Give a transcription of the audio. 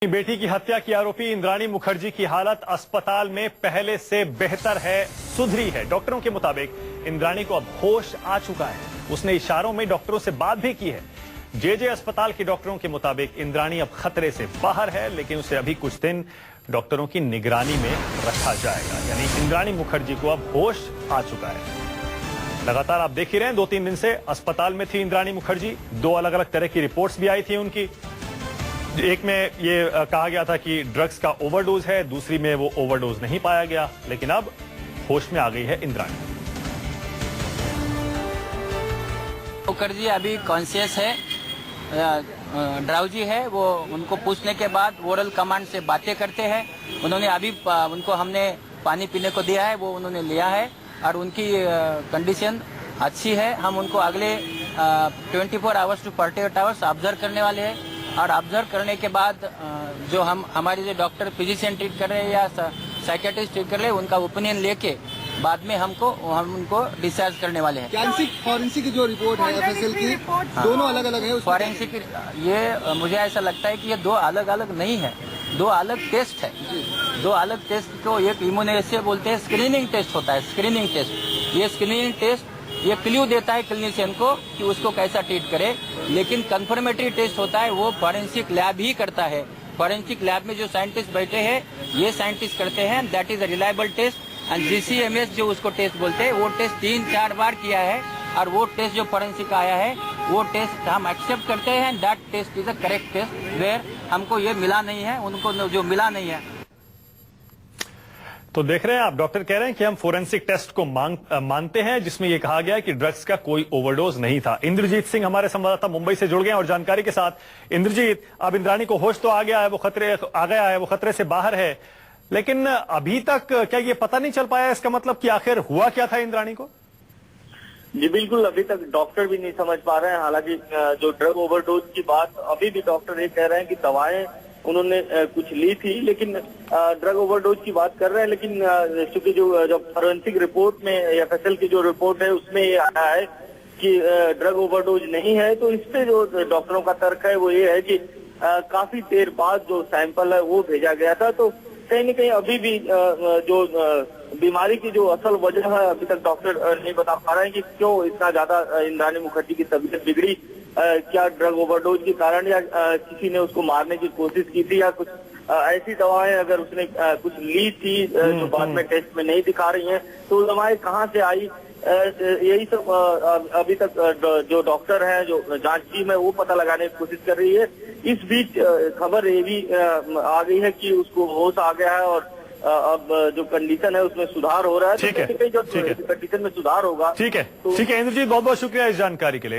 बेटी की हत्या की आरोपी इंद्राणी मुखर्जी की हालत अस्पताल में पहले से बेहतर है, सुधरी है। डॉक्टरों के मुताबिक इंद्राणी को अब होश आ चुका है। उसने इशारों में डॉक्टरों से बात भी की है। जेजे अस्पताल के डॉक्टरों के मुताबिक इंद्राणी अब खतरे से बाहर है, लेकिन उसे अभी कुछ दिन डॉक्टरों की निगरानी में रखा जाएगा। यानी इंद्राणी मुखर्जी को अब होश आ चुका है। लगातार आप देख ही रहे हैं, 2-3 दिन से अस्पताल में थी इंद्राणी मुखर्जी। 2 अलग अलग तरह की रिपोर्ट्स भी आई थी उनकी। एक में ये कहा गया था कि ड्रग्स का ओवरडोज है, दूसरी में वो ओवरडोज नहीं पाया गया, लेकिन अब होश में आ गई है इंद्राणी। मुखर्जी अभी कॉन्शियस है, ड्राउजी है। वो उनको पूछने के बाद ओरल कमांड से बातें करते हैं। उन्होंने अभी उनको हमने पानी पीने को दिया है, वो उन्होंने लिया है और उनकी कंडीशन अच्छी है। हम उनको अगले 24 आवर्स टू 48 आवर्स ऑब्जर्व करने वाले हैं और ऑब्जर्व करने के बाद जो हमारे जो डॉक्टर फिजिशियन ट्रीट कर रहे हैं या साइकेट्रिस्ट ट्रीट कर रहे हैं, उनका ओपिनियन लेके बाद में हम उनको डिस्चार्ज करने वाले हैं। फॉरेंसिक की जो रिपोर्ट है एफएसएल की, दोनों अलग अलग है। फॉरेंसिक ये मुझे ऐसा लगता है कि ये 2 अलग अलग नहीं है, 2 अलग टेस्ट है। 2 अलग टेस्ट को एक इम्यूनोएस्से बोलते हैं, स्क्रीनिंग टेस्ट होता है, स्क्रीनिंग टेस्ट। ये स्क्रीनिंग टेस्ट ये क्ल्यू देता है क्लिनिशियन को कि उसको कैसा ट्रीट करे, लेकिन कंफर्मेटरी टेस्ट होता है वो फॉरेंसिक लैब ही करता है। फॉरेंसिक लैब में जो साइंटिस्ट बैठे हैं ये साइंटिस्ट करते हैं, that is a reliable test. And GCMS जो उसको टेस्ट बोलते हैं, वो टेस्ट 3-4 बार किया है और वो टेस्ट जो फॉरेंसिक आया है वो टेस्ट हम एक्सेप्ट करते हैं। That test is a correct test where हमको ये मिला नहीं है, उनको जो मिला नहीं है। तो देख रहे हैं आप, डॉक्टर कह रहे हैं कि हम फोरेंसिक टेस्ट को मानते हैं, जिसमें यह कहा गया है कि ड्रग्स का कोई ओवरडोज नहीं था। इंद्रजीत सिंह हमारे संवाददाता मुंबई से जुड़ गए और जानकारी के साथ। इंद्रजीत, अब इंद्राणी को होश तो आ गया है, वो खतरे से बाहर है, लेकिन अभी तक क्या ये पता नहीं चल पाया इसका मतलब कि आखिर हुआ क्या था इंद्राणी को? जी बिल्कुल, अभी तक डॉक्टर भी नहीं समझ पा रहे हैं। हालांकि जो ड्रग ओवरडोज की बात अभी भी डॉक्टर ये कह रहे हैं कि दवाएं उन्होंने कुछ ली थी, लेकिन ड्रग ओवरडोज की बात कर रहे हैं। लेकिन चूंकि जो फॉरेंसिक रिपोर्ट में एफएसएल की जो रिपोर्ट है उसमें ये आया है कि ड्रग ओवरडोज नहीं है, तो इस पे जो डॉक्टरों का तर्क है वो ये है कि काफी देर बाद जो सैंपल है वो भेजा गया था। तो कहीं न कहीं अभी भी जो बीमारी की जो असल वजह है अभी तक डॉक्टर नहीं बता पा रहे हैं कि क्यों इतना ज्यादा इंद्राणी मुखर्जी की तबीयत बिगड़ी। क्या ड्रग ओवरडोज के कारण या किसी ने उसको मारने की कोशिश की थी या कुछ ऐसी दवाएं अगर उसने कुछ ली थी जो बाद में टेस्ट में नहीं दिखा रही हैं, तो दवाएं कहाँ से आई, यही सब अभी तक जो डॉक्टर हैं, जो जांच टीम है, वो पता लगाने की कोशिश कर रही है। इस बीच खबर ये भी आ गई है कि उसको होश आ गया है और अब जो कंडीशन है उसमें सुधार हो रहा है। ठीक है, जो कंडीशन में सुधार होगा। ठीक है, इंद्रजीत, बहुत बहुत शुक्रिया इस जानकारी के लिए।